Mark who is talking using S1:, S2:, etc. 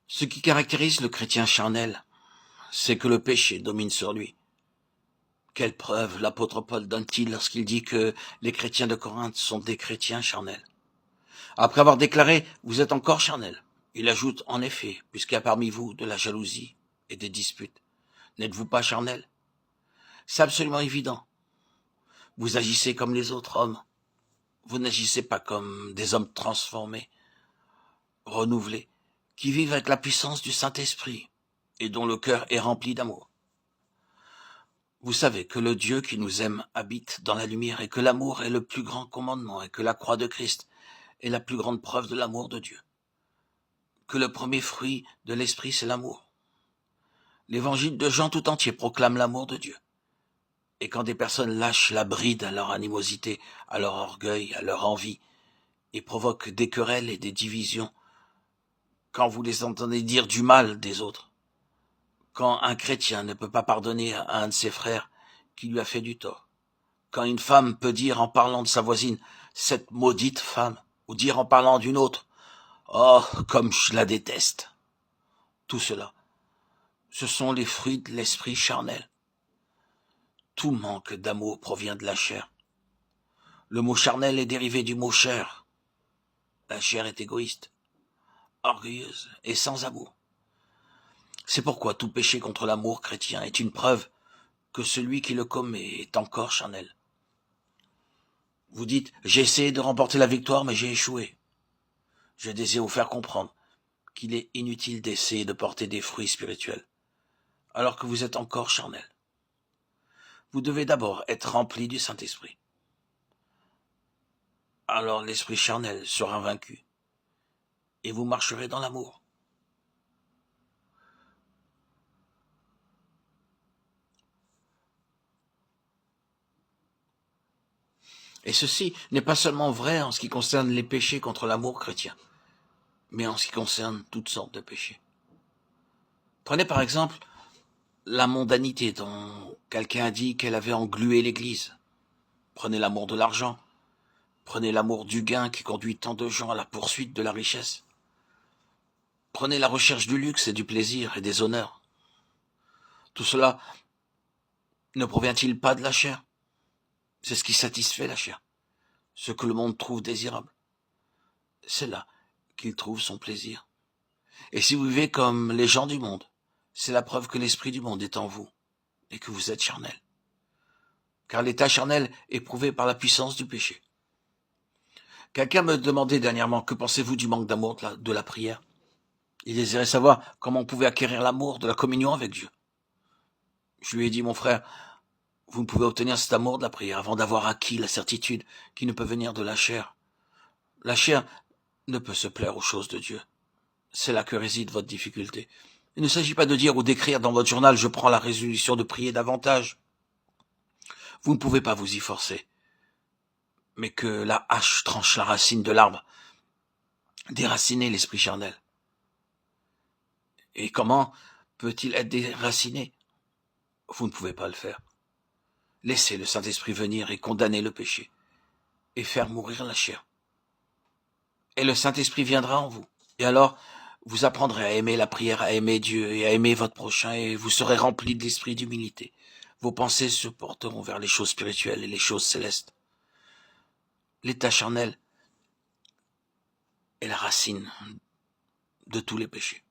S1: Ce qui caractérise le chrétien charnel, c'est que le péché domine sur lui. Quelle preuve l'apôtre Paul donne-t-il lorsqu'il dit que les chrétiens de Corinthe sont des chrétiens charnels? Après avoir déclaré « vous êtes encore charnels », il ajoute « en effet, puisqu'il y a parmi vous de la jalousie et des disputes, n'êtes-vous pas charnels ?» C'est absolument évident. Vous agissez comme les autres hommes. Vous n'agissez pas comme des hommes transformés, renouvelés, qui vivent avec la puissance du Saint-Esprit et dont le cœur est rempli d'amour. Vous savez que le Dieu qui nous aime habite dans la lumière et que l'amour est le plus grand commandement et que la croix de Christ est la plus grande preuve de l'amour de Dieu. Que le premier fruit de l'Esprit, c'est l'amour. L'évangile de Jean tout entier proclame l'amour de Dieu. Et quand des personnes lâchent la bride à leur animosité, à leur orgueil, à leur envie, et provoquent des querelles et des divisions, quand vous les entendez dire du mal des autres, quand un chrétien ne peut pas pardonner à un de ses frères qui lui a fait du tort, quand une femme peut dire en parlant de sa voisine « cette maudite femme » ou dire en parlant d'une autre « oh, comme je la déteste », tout cela, ce sont les fruits de l'esprit charnel. Tout manque d'amour provient de la chair. Le mot charnel est dérivé du mot chair. La chair est égoïste, orgueilleuse et sans amour. C'est pourquoi tout péché contre l'amour chrétien est une preuve que celui qui le commet est encore charnel. Vous dites, j'ai essayé de remporter la victoire, mais j'ai échoué. Je désire vous faire comprendre qu'il est inutile d'essayer de porter des fruits spirituels, alors que vous êtes encore charnel. Vous devez d'abord être rempli du Saint-Esprit. Alors l'esprit charnel sera vaincu, et vous marcherez dans l'amour. Et ceci n'est pas seulement vrai en ce qui concerne les péchés contre l'amour chrétien, mais en ce qui concerne toutes sortes de péchés. Prenez par exemple la mondanité dont quelqu'un a dit qu'elle avait englué l'Église. Prenez l'amour de l'argent. Prenez l'amour du gain qui conduit tant de gens à la poursuite de la richesse. Prenez la recherche du luxe et du plaisir et des honneurs. Tout cela ne provient-il pas de la chair? C'est ce qui satisfait la chair, ce que le monde trouve désirable. C'est là qu'il trouve son plaisir. Et si vous vivez comme les gens du monde, c'est la preuve que l'esprit du monde est en vous et que vous êtes charnel. Car l'état charnel est prouvé par la puissance du péché. Quelqu'un me demandait dernièrement, que pensez-vous du manque d'amour de la prière? Il désirait savoir comment on pouvait acquérir l'amour de la communion avec Dieu. Je lui ai dit, mon frère, vous ne pouvez obtenir cet amour de la prière avant d'avoir acquis la certitude qui ne peut venir de la chair. La chair ne peut se plaire aux choses de Dieu. C'est là que réside votre difficulté. Il ne s'agit pas de dire ou d'écrire dans votre journal « Je prends la résolution de prier davantage ». Vous ne pouvez pas vous y forcer. Mais que la hache tranche la racine de l'arbre, déraciner l'esprit charnel. Et comment peut-il être déraciné? Vous ne pouvez pas le faire. Laissez le Saint-Esprit venir et condamner le péché, et faire mourir la chair. Et le Saint-Esprit viendra en vous. Et alors, vous apprendrez à aimer la prière, à aimer Dieu et à aimer votre prochain, et vous serez rempli de l'esprit d'humilité. Vos pensées se porteront vers les choses spirituelles et les choses célestes. L'état charnel est la racine de tous les péchés.